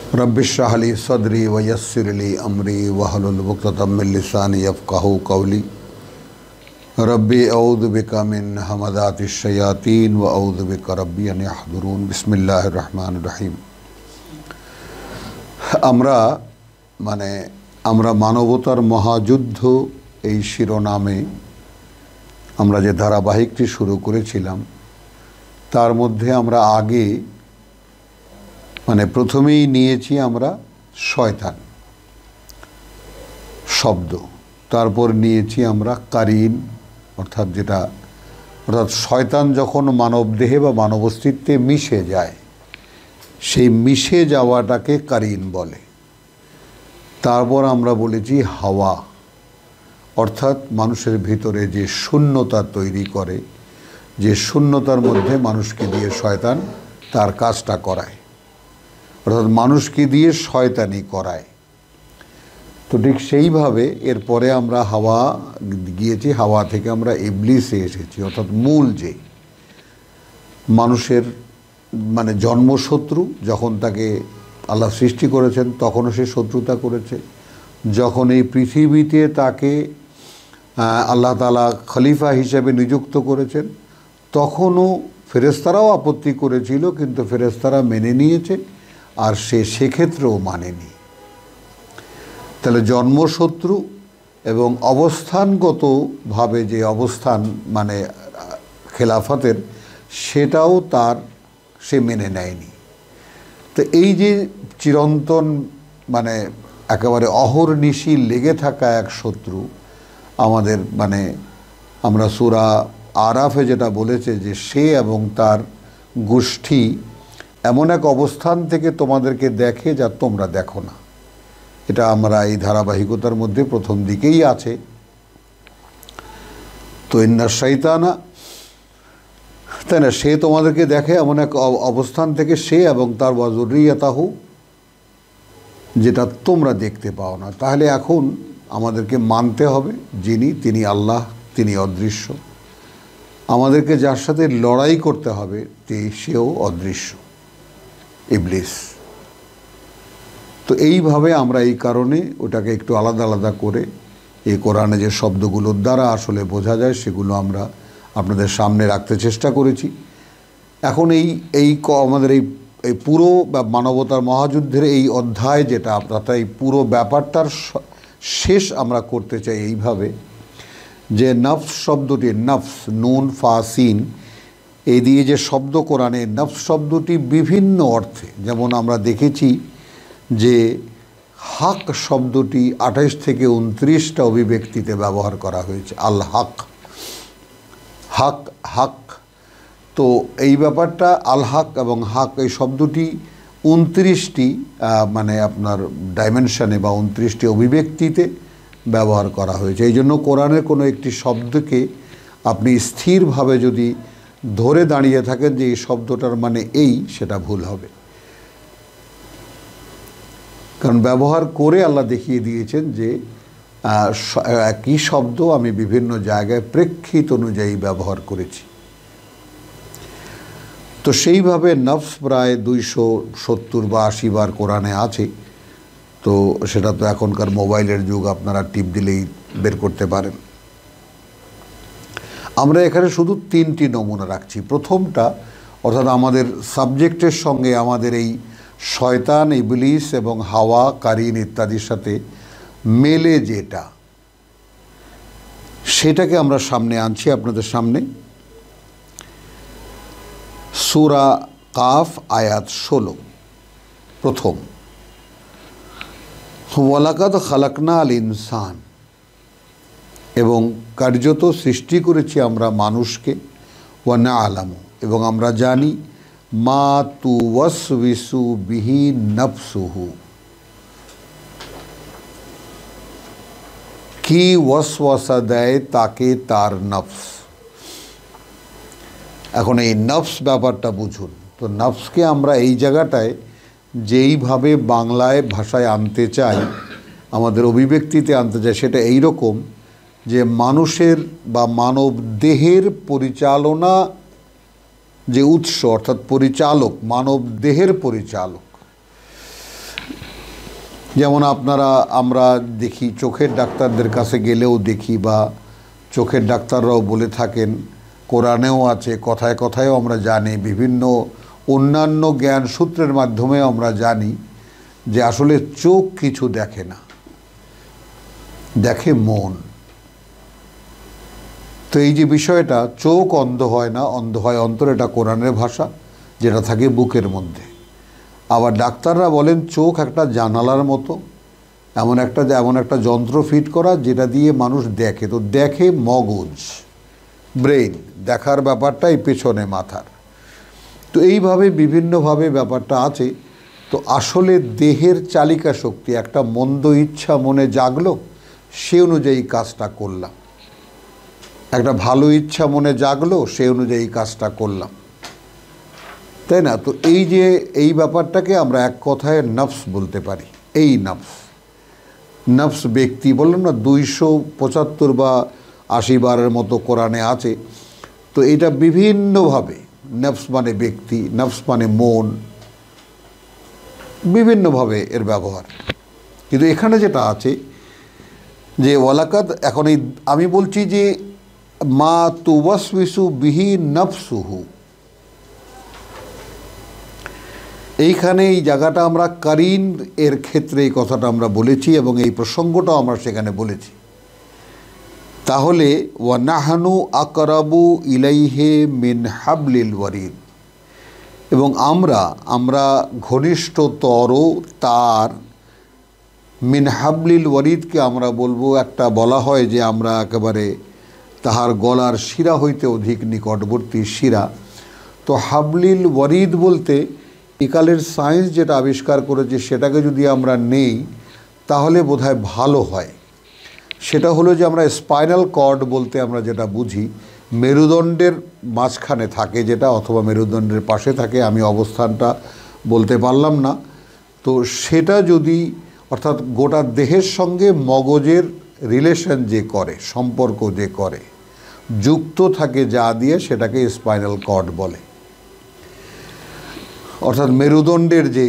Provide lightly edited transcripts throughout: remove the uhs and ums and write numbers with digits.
रब्बिश्रह ली सदरी वयस्सिर ली अमरी वहलुल उक़दतम मिन लिसानी यफ़क़हू क़ौली रब्बी अऊज़ु बिका मिन हमज़ातिश शयातीन व अऊज़ु बिका रब्बी अन यहज़ुरून। बिस्मिल्लाहिर रहमानिर रहीम। আমরা মানবতার মহাযুদ্ধ এই শিরোনামে আমরা যে ধারাবাহিকটি শুরু করেছিলাম তার মধ্যে আমরা আগে প্রথমেই নিয়েছি আমরা শয়তান শব্দ, তারপর নিয়েছি আমরা কারিন অর্থাৎ শয়তান যখন মানব দেহে বা মানব অস্তিত্বে মিশে যায় সেই মিশে যাওয়াটাকে কারিন বলে। তারপর আমরা বলেছি হাওয়া অর্থাৎ মানুষের ভিতরে যে শূন্যতা তৈরি করে, যে শূন্যতার মধ্যে মানুষকে দিয়ে শয়তান তার কাজটা করায়, অর্থাৎ মানুষকে দিয়ে শয়তানি করায়। তো ঠিক সেইভাবে এরপরে আমরা হাওয়া গিয়েছি, হাওয়া থেকে আমরা ইবলিসে এসেছি, অর্থাৎ মূল যে মানুষের জন্মশত্রু। যখন তাকে আল্লাহ সৃষ্টি করেছেন তখনও সে শত্রুতা করেছে, যখন এই পৃথিবীতে তাকে আল্লাহ তাআলা খলিফা হিসেবে নিযুক্ত করেছেন তখনও ফেরেশতারাও আপত্তি করেছিল, কিন্তু ফেরেশতারা মেনে নিয়েছে আর সে সেক্ষেত্রেও মানেনি। তাহলে জন্মশত্রু এবং অবস্থানগতভাবে যে অবস্থান খেলাফতের সেটাও সে মেনে নেয়নি। তো এই যে চিরন্তন একেবারে অহর্নিশি লেগে থাকা এক শত্রু আমাদের আমরা সূরা আরাফে যেটা বলেছে যে সে এবং তার গোষ্ঠী এমন এক অবস্থান থেকে তোমাদেরকে দেখে যা তোমরা দেখো না। এটা আমরা এই ধারাবাহিকতার মধ্যে প্রথম দিকেই আছে। তো ইন্না শাইতানা, তাই না, সে তোমাদেরকে দেখে এমন এক অবস্থান থেকে সে এবং তার ওয়াজুরিয়াতাহু, যেটা তোমরা দেখতে পাও না। তাহলে এখন আমাদেরকে মানতে হবে তিনি আল্লাহ, তিনি অদৃশ্য। আমাদেরকে যার সাথে লড়াই করতে হবে সেও অদৃশ্য, ইবলিস। তো এইভাবে আমরা এই কারণে ওটাকে একটু আলাদা আলাদা করে এই কোরআনে যে শব্দগুলোর দ্বারা আসলে বোঝা যায় সেগুলো আমরা আপনাদের সামনে রাখতে চেষ্টা করেছি। এখন আমাদের এই পুরো মানবতার মহাযুদ্ধের এই অধ্যায় যেটা অর্থাৎ এই পুরো ব্যাপারটার শেষ আমরা করতে চাই এইভাবে যে নফস শব্দটি, নফস নুন ফা সিন এই দিয়ে যে শব্দ কোরআনে, নফস শব্দটি বিভিন্ন অর্থে, যেমন আমরা দেখেছি যে হক শব্দটি 28 থেকে 29টা অভিব্যক্তিতে ব্যবহার করা হয়েছে। আল হক, হক, হক। তো এই ব্যাপারটা আল হক এবং হক এই শব্দটি 29টি আপনার ডাইমেনশনে বা 29টি অভিব্যক্তিতে ব্যবহার করা হয়েছে। এই জন্য কোরআনের কোনো একটি শব্দকে আপনি স্থিরভাবে যদি ধরে দাঁড়িয়ে থাকেন যে এই শব্দটার সেটা ভুল হবে, কারণ ব্যবহার করে আল্লাহ দেখিয়ে দিয়েছেন যে একই শব্দ আমি বিভিন্ন জায়গায় প্রেক্ষিত অনুযায়ী ব্যবহার করেছি। তো সেইভাবে নফস প্রায় 270 বা 80 বার কোরআনে আছে। তো সেটা তো এখনকার মোবাইলের যুগ, আপনারা টিপ দিলেই বের করতে পারেন। আমরা এখানে শুধু 3টি নমুনা রাখছি। প্রথমটা অর্থাৎ আমাদের সাবজেক্টের সঙ্গে আমাদের এই শয়তান, ইবলিস এবং হাওয়া, কারিন ইত্যাদির সাথে মেলে যেটা, সেটাকে আমরা সামনে আনছি আপনাদের সামনে। সূরা কাফ আয়াত 16, প্রথম, ওয়ালাকাদ খালাকনা আল ইনসান, এবং কার্যত সৃষ্টি করেছি আমরা মানুষকে, ওয়া না'লামু, এবং আমরা জানি, মা তুওয়াসবিসু বিহি নফসুহু, কি ওয়াসওয়াসা দেয় তাকে তার নফস। এখন এই নফস ব্যাপারটা বুঝুন। তো নফসকে আমরা এই জায়গাটায় যেইভাবে বাংলায় ভাষায় আনতে চাই, আমাদের অভিব্যক্তিতে আনতে চাই, সেটা এই রকম যে মানুষের বা মানব দেহের পরিচালনা যে উৎস অর্থাৎ পরিচালক, মানব দেহের পরিচালক, যেমন আমরা দেখি, চোখের ডাক্তারদের কাছে গেলেও দেখি, বা চোখের ডাক্তাররাও বলে থাকেন, কোরআনেও আছে, কথায় কথায়ও আমরা জানি, বিভিন্ন অন্যান্য জ্ঞান সূত্রের মাধ্যমে আমরা জানি যে আসলে চোখ কিছু দেখে না, দেখে মন। তো এই যে বিষয়টা, চোখ অন্ধ হয় না, অন্ধ হয় অন্তর, এটা কোরআনের ভাষা, যেটা থাকে বুকের মধ্যে। আবার ডাক্তাররা বলেন চোখ একটা জানালার মতো, এমন একটা যন্ত্র ফিট করা যেটা দিয়ে মানুষ দেখে। তো দেখে মগজ, ব্রেইন, দেখার ব্যাপারটাই পেছনে মাথার। তো এইভাবে বিভিন্নভাবে ব্যাপারটা আছে। তো আসলে দেহের চালিকা শক্তি, একটা মন্দ ইচ্ছা মনে জাগলো, সে অনুযায়ী কাজটা করলাম, একটা ভালো ইচ্ছা মনে জাগলো, সে অনুযায়ী কাজটা করলাম, তাই না? তো এই ব্যাপারটাকে আমরা এক কথায় নফস বলতে পারি। এই নফস ব্যক্তি, বললাম না 275 বা 80 বারের মতো কোরআনে আছে। তো এটা বিভিন্নভাবে, নফস মানে ব্যক্তি, নফস মানে মন, বিভিন্নভাবে এর ব্যবহার। কিন্তু এখানে যেটা আছে যে ওয়ালাকাদ, এখন আমি বলছি যে মা তুওয়াসওয়িসু বিহি নফসুহু, এইখানে এই জায়গাটা আমরা কারিন এর ক্ষেত্রে এই কথাটা আমরা বলেছি এবং এই প্রসঙ্গটাও আমরা সেখানে বলেছি। তাহলে ওয়া নাহনু আকরাবু ইলাইহি মিন হাবলিল ওয়ারিদ, এবং আমরা ঘনিষ্ঠতর তার, মিন হাবলিল ওয়ারিদকে আমরা বলবো, একটা বলা হয় যে আমরা একেবারে তাহার গলার শিরা হইতে অধিক নিকটবর্তী শিরা। তো হাবলিল ওয়ারিদ বলতে একালের সায়েন্স যেটা আবিষ্কার করেছে সেটাকে যদি আমরা নেই তাহলে বোধহয় ভালো হয়। সেটা হলো যে আমরা স্পাইনাল কর্ড বলতে আমরা যেটা বুঝি, মেরুদণ্ডের মাঝখানে থাকে যেটা, অথবা মেরুদণ্ডের পাশে থাকে, আমি অবস্থানটা বলতে পারলাম না। তো সেটা যদি, অর্থাৎ গোটা দেহের সঙ্গে মগজের রিলেশন যে করে, সম্পর্ক যে করে, যুক্ত থাকে যা দিয়ে, সেটাকে স্পাইনাল কর্ড বলে। অর্থাৎ মেরুদণ্ডের যে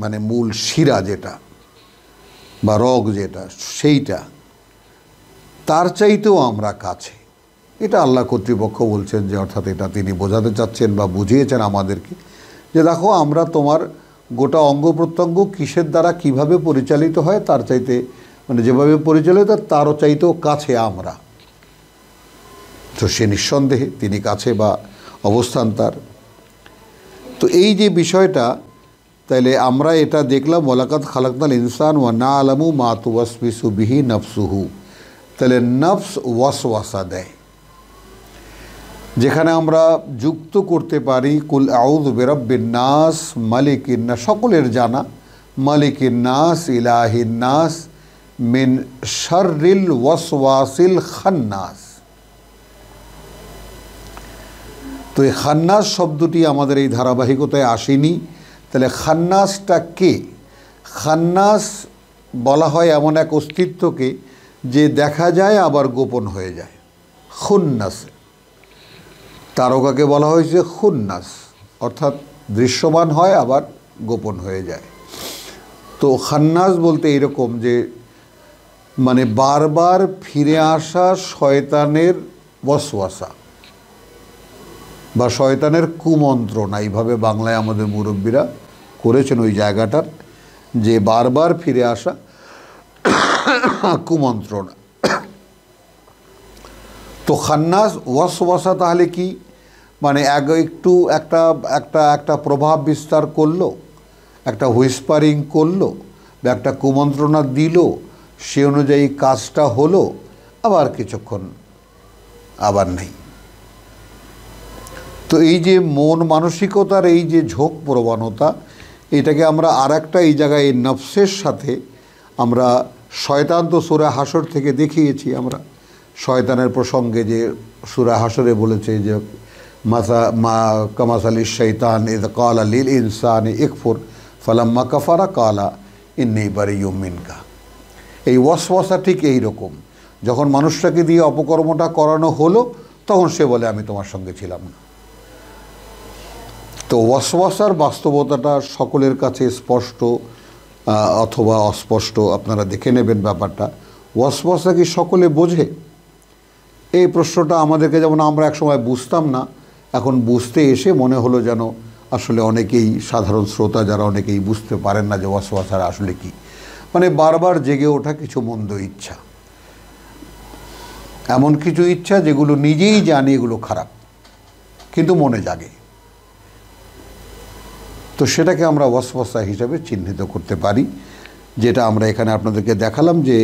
মানে মূল শিরা যেটা বা রগ যেটা, সেইটা তার চাইতেও আমরা কাছে। এটা আল্লাহ কর্তৃপক্ষ বলছেন যে, অর্থাৎ এটা তিনি বোঝাতে চাচ্ছেন বা বুঝিয়েছেন আমাদেরকে যে দেখো, আমরা তোমার গোটা অঙ্গ প্রত্যঙ্গ কিসের দ্বারা কিভাবে পরিচালিত হয় তার চাইতে, মানে যেভাবে পরিচালিত তারও চাইতেও কাছে আমরা। তো সে নিঃসন্দেহে তিনি কাছে, বা অবস্থান তার। তো এই যে বিষয়টা, তাইলে আমরা এটা দেখলাম, ওয়ালাকাদ খালাকনাল ইনসান ওয়া না'লামু মা তুওয়াসওয়িসু বিহি নফসুহু। তাহলে নফস ওয়াসওয়াসা দেয়, যেখানে আমরা যুক্ত করতে পারি কুল আউযু বিরাব্বিন নাস মালিকিন নাস, সকলের জানা, মালিকিন নাস ইলাহিন নাস মিন শাররিল ওয়াসওয়াসিল খান্নাস। তো এই খান্নাস শব্দটি আমাদের এই ধারাবাহিকতায় আসেনি। তাহলে খান্নাসটা কে? খান্নাস বলা হয় এমন এক অস্তিত্বকে যে দেখা যায় আবার গোপন হয়ে যায়। খুন্নাস, তারকাকে বলা হয়েছে খুন্নাস, অর্থাৎ দৃশ্যমান হয় আবার গোপন হয়ে যায়। তো খান্নাস বলতে এরকম যে মানে বারবার ফিরে আসা শয়তানের ওয়াসওয়াসা বা শয়তানের কুমন্ত্রণা, এইভাবে বাংলায় আমাদের মুরব্বীরা করেছেন ওই জায়গাটার, যে বারবার ফিরে আসা কুমন্ত্রণা। তো খান্নাস ওয়াসওয়াসা তাহলে কি? মানে একটা প্রভাব বিস্তার করলো, একটা হুইসপারিং করলো, বা একটা কুমন্ত্রণা দিল, সে অনুযায়ী কাজটা হলো, আবার কিছুক্ষণ আবার নেই। তো এই যে মন মানসিকতার এই যে ঝোঁক প্রবণতা, এটাকে আমরা আরেকটা এই জায়গায় এই নফসের সাথে আমরা শয়তান, তো সূরা হাসর থেকে দেখিয়েছি আমরা শয়তানের প্রসঙ্গে, যে সূরা হাসরে বলেছে যে কামাসালিশ শৈতান ইয ক্বালা লিল ইনসানি ইকফুর ফালাম্মা কাফারা ক্বালা ইন্নী বারিয়্যুম মিনকা। এই ওয়াসওয়াসা ঠিক এই রকম, যখন মানুষটাকে দিয়ে অপকর্মটা করানো হলো তখন সে বলে আমি তোমার সঙ্গে ছিলাম না। তো ওয়াসওয়াসার বাস্তবতাটা সকলের কাছে স্পষ্ট, অথবা অস্পষ্ট, আপনারা দেখে নেবেন ব্যাপারটা। ওয়াসওয়াসা কি সকলে বোঝে? এই প্রশ্নটা আমাদেরকে, যেমন আমরা একসময় বুঝতাম না, এখন বুঝতে এসে মনে হলো যেন আসলে অনেকেই, সাধারণ শ্রোতা যারা, অনেকেই বুঝতে পারেন না যে ওয়াসওয়াসা আসলে কি। মানে বারবার জেগে ওঠা কিছু মন্দ ইচ্ছা, এমন কিছু ইচ্ছা যেগুলো নিজেই জানি এগুলো খারাপ, কিন্তু মনে জাগে। তো সেটাকে আমরা ওয়াসওয়াসা হিসাবে চিহ্নিত করতে পারি, যেটা আমরা এখানে আপনাদেরকে দেখালাম যে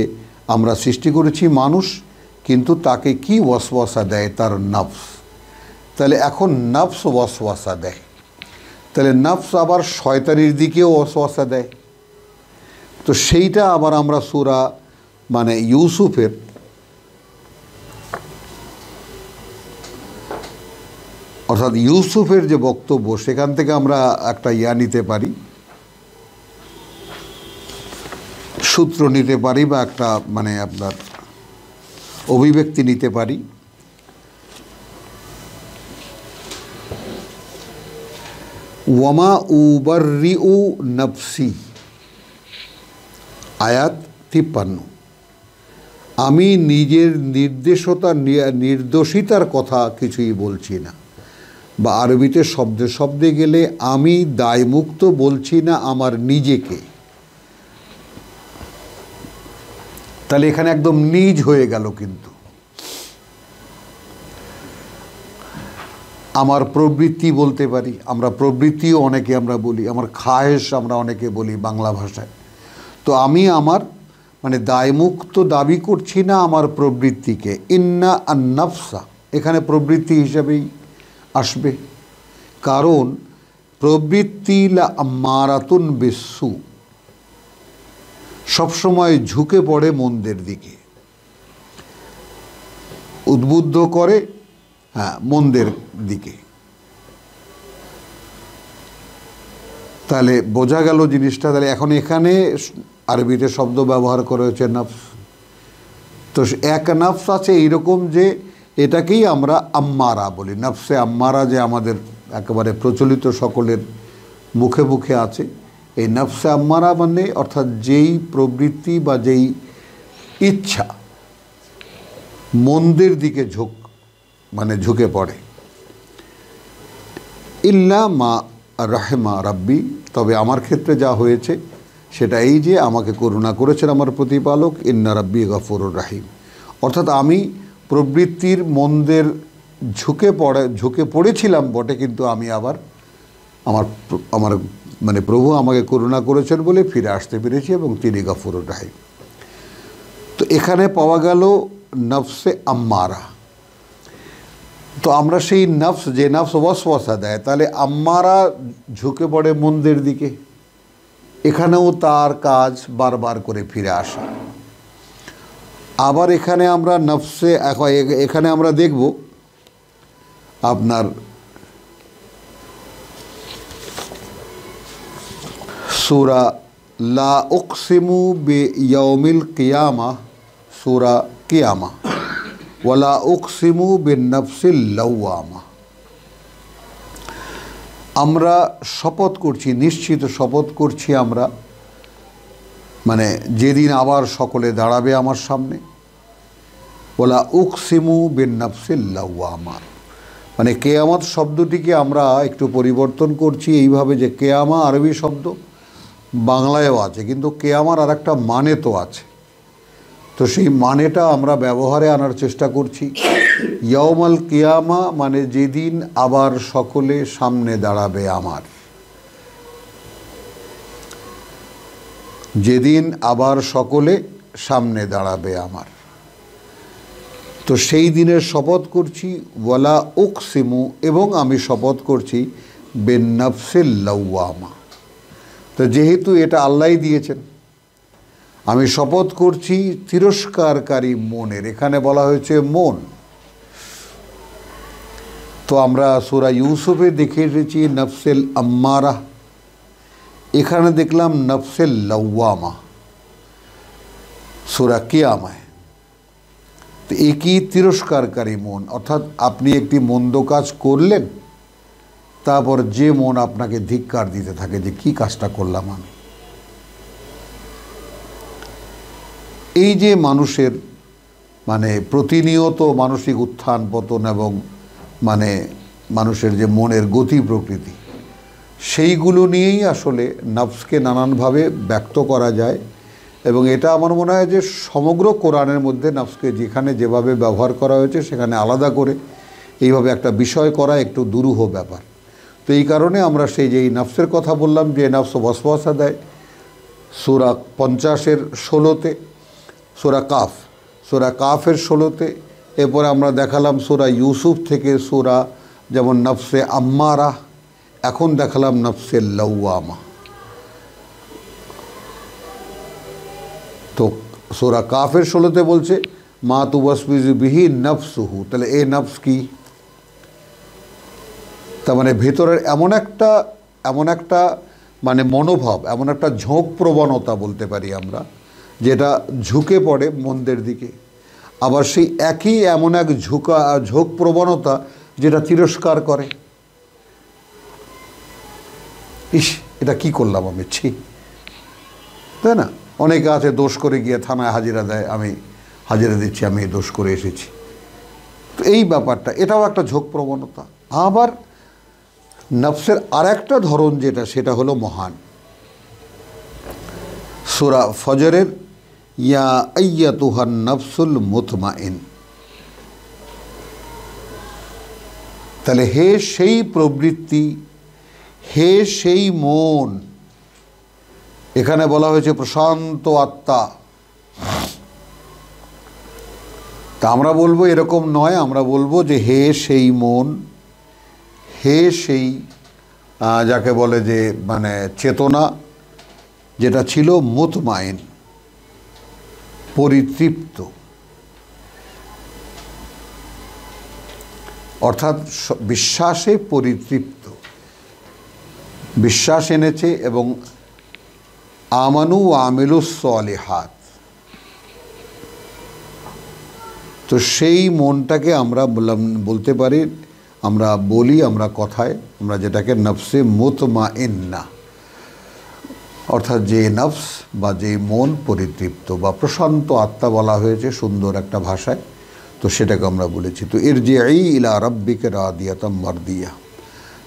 আমরা সৃষ্টি করেছি মানুষ, কিন্তু তাকে কি ওয়াসওয়াসা দেয়? তার নফস। তাহলে এখন নফস ওয়াসওয়াসা দেয়, তাহলে নফস আবার শয়তানির দিকেও ওয়াসওয়াসা দেয়। তো সেইটা আবার আমরা সূরা মানে ইউসুফের অর্থাৎ ইউসুফের যে বক্তব্য, সেখান থেকে আমরা একটা নিতে পারি, সূত্র নিতে পারি, বা একটা মানে আপনার অভিব্যক্তি নিতে পারি। ওয়ামা উবাররিউ নফসি, আয়াত 53। আমি নিজের নির্দোষিতার কথা কিছুই বলছি না, বা আরবিতে শব্দে শব্দে গেলে আমি দায়মুক্ত বলছি না আমার নিজেকে। তাহলে এখানে একদম নিজ হয়ে গেল। কিন্তু আমার প্রবৃত্তি বলতে পারি, আমরা প্রবৃত্তিও অনেকে আমরা বলি, আমার খায়েশ আমরা অনেকে বলি বাংলা ভাষায়। তো আমি আমার মানে দায়মুক্ত দাবি করছি না আমার প্রবৃত্তিকে। ইন্না আন-নাফসা এখানে প্রবৃত্তি হিসাবেই আসবে, কারণ প্রবৃত্তি লা আম্মারাতুন বিসসু, সবসময় ঝুঁকে পড়ে মন্দের দিকে, উদ্বুদ্ধ করে মন্দের দিকে। তাহলে বোঝা গেল জিনিসটা। তাহলে এখন এখানে আরবিতে শব্দ ব্যবহার করা হয়েছে নফস। তো এক নফস আছে এইরকম যে এটাকেই আমরা আম্মারা বলি। নফসে আম্মারা যে আমাদের একেবারে প্রচলিত সকলের মুখে মুখে আছে, এই নফসে আম্মারা মানে অর্থাৎ যেই প্রবৃত্তি বা যেই ইচ্ছা মন্দের দিকে ঝুঁকে পড়ে। ইল্লা মা রাহেমা রাব্বি, তবে আমার ক্ষেত্রে যা হয়েছে সেটা এই যে আমাকে করুণা করেছেন আমার প্রতিপালক। ইন্না রাব্বি গফুরুর রাহিম, অর্থাৎ আমি প্রবৃত্তির মন্দের ঝুঁকে পড়েছিলাম বটে, কিন্তু আমি আবার আমার মানে প্রভু আমাকে করুণা করেছেন বলে ফিরে আসতে পেরেছি, এবং তিনি গফুরুর রাহিম। তো এখানে পাওয়া গেল নফসে আম্মারা। তো আমরা সেই নফস, যে নফস ওয়াসওয়াসা দেয়, তাহলে আম্মারা ঝুঁকে পড়ে মন্দের দিকে, এখানেও তার কাজ বারবার করে ফিরে আসা। আবার এখানে আমরা নফসে, এখানে আমরা দেখব আপনার সূরা লা উকসিমু বিয়াউমিল কিয়ামা, সূরা কিয়ামা, ওয়ালা উকসিমু বিন-নাফসিল লাওয়ামা। আমরা শপথ করছি, নিশ্চিত শপথ করছি আমরা, মানে যেদিন আবার সকলে দাঁড়াবে আমার সামনে। ওয়ালা উকসিমু বিন-নাফসিল লাওয়ামা, মানে কেয়ামত শব্দটিকে আমরা একটু পরিবর্তন করছি এইভাবে যে কেয়ামা আরবি শব্দ, বাংলায়ও আছে, কিন্তু কেয়ামার আর একটা মানে তো আছে। তো সেই মানেটা আমরা ব্যবহারে আনার চেষ্টা করছি। ইয়াউমাল কিয়ামা মানে যেদিন আবার সকলে সামনে দাঁড়াবে আমার, যেদিন আবার সকলে সামনে দাঁড়াবে আমার। তো সেই দিনের শপথ করছি। ওয়ালা উকসিমু, এবং আমি শপথ করছি বিন-নাফসিল লাওয়ামা। তো যেহেতু এটা আল্লাহই দিয়েছেন, আমি শপথ করছি তিরস্কারকারী মনের। এখানে বলা হয়েছে মন। তো আমরা সূরা ইউসুফে দেখে এসেছি নফসেল আম্মারা, এখানে দেখলাম নফসেল লাওয়ামা সূরা কিয়ামায়। তো একই তিরস্কারকারী মন, অর্থাৎ আপনি একটি মন্দ কাজ করলেন, তারপর যে মন আপনাকে ধিক্কার দিতে থাকে যে কি কাজটা করলাম আমি, এই যে মানুষের মানে প্রতিনিয়ত মানসিক উত্থান পতন এবং মানে মানুষের যে মনের গতি প্রকৃতি, সেইগুলো নিয়েই আসলে নফসকে নানানভাবে ব্যক্ত করা যায়। এবং এটা আমার মনে হয় যে সমগ্র কোরআনের মধ্যে নফসকে যেখানে যেভাবে ব্যবহার করা হয়েছে সেখানে আলাদা করে এইভাবে একটা বিষয় করা একটু দুরূহ ব্যাপার। তো এই কারণে আমরা সেই যে এই নফসের কথা বললাম যে নফস ওয়াসওয়াসা দেয়, সূরা 50-এর 16-তে, সূরা কাফের 16-তে, এরপরে আমরা দেখালাম সূরা ইউসুফ থেকে সূরা যেমন নফসে আম্মারা, এখন দেখালাম নফসে লাওয়ামা। তো সূরা কাফের 16-তে বলছে মা তুওয়াসবিজু বিহি নফসুহু, তাহলে এই নফস কি? তার মানে ভেতরের এমন একটা মানে মনোভাব, এমন একটা ঝোঁক প্রবণতা বলতে পারি আমরা, যেটা ঝুঁকে পড়ে মন্দের দিকে। আবার সেই একই এমন এক ঝোঁক প্রবণতা যেটা তিরস্কার করে, ইস এটা কি করলাম আমি, ছি, তাই না? অনেকে আছে দোষ করে গিয়ে থানায় হাজিরা দেয়, আমি হাজিরা দিচ্ছি, আমি দোষ করে এসেছি। তো এই ব্যাপারটা, এটাও একটা ঝোঁক প্রবণতা। আবার নফসের আরেকটা ধরন যেটা, সেটা হলো মহান। সূরা ফজরের ইয়া আইয়াতুহান নফসুল মুতমাইন, তাহলে হে সেই প্রবৃত্তি, হে সেই মন, এখানে বলা হয়েছে প্রশান্ত আত্মা। তা আমরা বলবো এরকম নয়, আমরা বলবো যে হে সেই মন, হে সেই যাকে বলে যে মানে চেতনা, যেটা ছিল মুতমাইন, পরিতৃপ্ত, অর্থাৎ বিশ্বাসে পরিতৃপ্ত, বিশ্বাস এনেছে এবং আমানু আমিলুস সলিহাত। তো সেই মনটাকে আমরা বলতে পারি, আমরা বলি, আমরা কথায় আমরা যেটাকে নফসে মুতমাইন্না, অর্থাৎ যে নফস বা যে মন পরিতৃপ্ত বা প্রশান্ত আত্মা বলা হয়েছে সুন্দর একটা ভাষায়, তো সেটাকে আমরা বলেছি। তো ইরজিই ইলা রাব্বিকা রাদিয়াতাম মারদিয়া,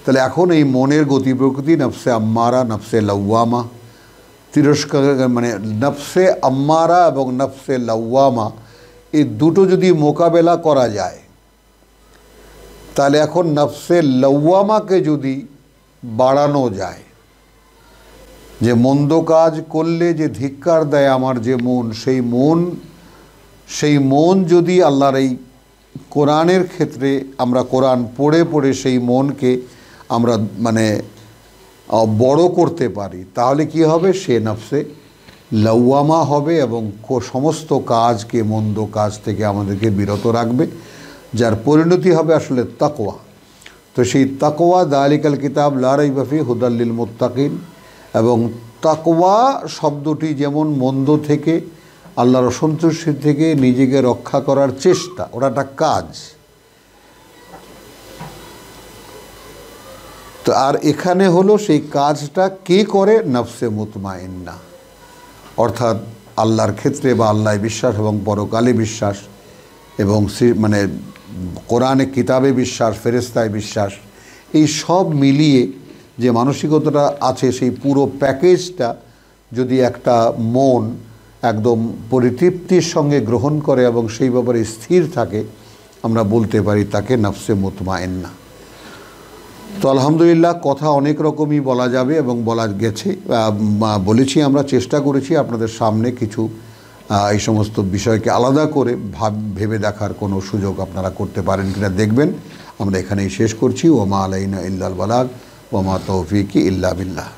তাহলে এখন এই মনের গতি প্রকৃতি নফসে আম্মারা, নফসে লাওয়ামা, তিরস্কার মানে নফসে আম্মারা এবং নফসে লাওয়ামা, এই দুটো যদি মোকাবেলা করা যায়, তাহলে এখন নফসে লাওয়ামাকে যদি বাড়ানো যায়, যে মন্দ কাজ করলে যে ধিক্কার দেয় আমার যে মন, সেই মন যদি আল্লাহর এই কোরআনের ক্ষেত্রে আমরা কোরআন পড়ে পড়ে সেই মনকে আমরা মানে বড় করতে পারি, তাহলে কি হবে? সে নফসে লাওয়ামা হবে এবং সমস্ত কাজকে, মন্দ কাজ থেকে আমাদেরকে বিরত রাখবে, যার পরিণতি হবে আসলে তাকওয়া। তো সেই তাকওয়া, যালিকাল কিতাব লা রাইবা ফিহি হুদাল লিল মুত্তাকিন, এবং তাকওয়া শব্দটি যেমন মন্দ থেকে, আল্লাহর অসন্তুষ্টি থেকে নিজেকে রক্ষা করার চেষ্টা, ওটা একটা কাজ। তো আর এখানে হলো সেই কাজটা কে করে? নফসে মুতমাইন্না, অর্থাৎ আল্লাহর ক্ষেত্রে বা আল্লাহ বিশ্বাস এবং পরকালে বিশ্বাস এবং মানে কোরআনে কিতাবে বিশ্বাস, ফেরেশতায় বিশ্বাস, এই সব মিলিয়ে যে মানসিকতাটা আছে, সেই পুরো প্যাকেজটা যদি একটা মন একদম পরিতৃপ্তির সঙ্গে গ্রহণ করে এবং সেই ব্যাপারে স্থির থাকে, আমরা বলতে পারি তাকে নফসে মুতমাইন্না। তো আলহামদুলিল্লাহ, কথা অনেক রকমই বলা যাবে এবং বলা গেছে, বলেছি, আমরা চেষ্টা করেছি আপনাদের সামনে কিছু এই সমস্ত বিষয়কে আলাদা করে ভেবে দেখার কোনো সুযোগ আপনারা করতে পারেন কিনা দেখবেন। আমরা এখানেই শেষ করছি। ওমা আলাইনা ইল্লাল বালাগ ওমা তৌফিকি ইল্লা বিল্লাহ।